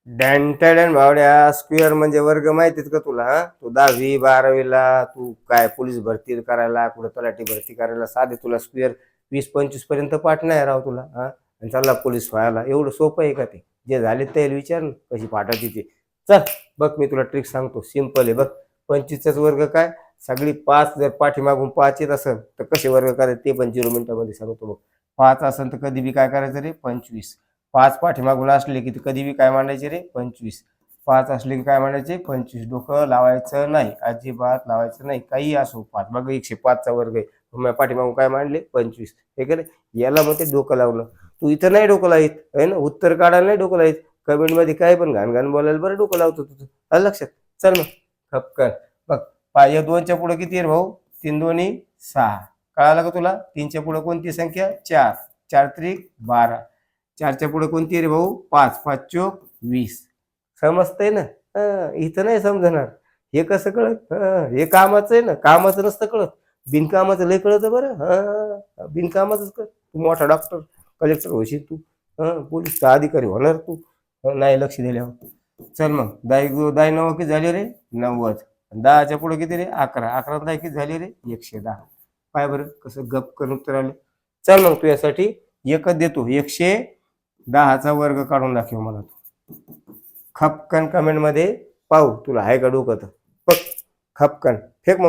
Dan भावड्या, square म्हणजे वर्ग माहितीत का तुला? तू 10वी 12वीला तू काय पोलीस भरती करायला, कुठं तलाठी भरती करायला, साधे तुला स्क्वेअर 20-25 पर्यंत पाठ नाही राव तुला. आणि चालला पोलीस व्हायला. एवढं सोपं आहे का ते? जे झाले ते विचार ना कशी पाठाची ती. चल बघ, मी तुला ट्रिक सांगतो, सिंपल आहे बघ. 25चा वर्ग काय? सगळी 5 जर पाठीमागून 5 येत असेल तर कसे वर्ग करायचे ते पण 0 मिनिटामध्ये सांगतो बघ. 5 असेल तर कधी बी काय करायचं रे? 25. 5 पाठीमागून असले की कधी बी काय मांडायचे रे? 25. 5 असले की काय म्हणायचे? 25. डोकं लावायचं नाही, अजिबात लावायचं नाही, काही असो. 5 बघ 105चा वर्ग आहे, मग पाठीमागून काय मांडले? 25. हे करे याला मग ते डोकं लावलं. तू इथं नाही डोकं लावित आहे ना, उत्तर काढायला नाही डोकं लावित, कमेंट मध्ये काय पण घाण बोलायला बरं डोकं लावतो तुझं. आलं लक्षात? चल मग खपकर बघ. 2च्या पुढे किती आहे भाऊ? 3 दोन्ही 6. कळालं का तुला? 3च्या पुढे कोणती संख्या? 4. 4 त्रिक 12. 4च्या पुढे कोणती आहे रे भाऊ? 5. 5 चोक 20. समजतंय ना? इथं नाही समजणार. हे कसं कळत? हे कामाचं आहे ना, कामाचं नसतं कळत, बिनकामाचं लय कळतं बरं. बिनकामाचंच कळत. तू मोठा डॉक्टर कलेक्टर होशील तू, पोलीसचा अधिकारी होणार तू, नाही लक्ष दिल्यावर. चल मग, 10 किती झाले रे? 90. 10च्या पुढे किती रे? 11. 11 10 किती झाले रे? 110. पाय बरं कसं गप करून उत्तर आले. चल मग तू यासाठी एकच देतो, 110चा वर्ग काढून दाखव मला. खपकन कमेंट मध्ये पाहू तुला आहे का डोकं तर. खपकन फेक मग.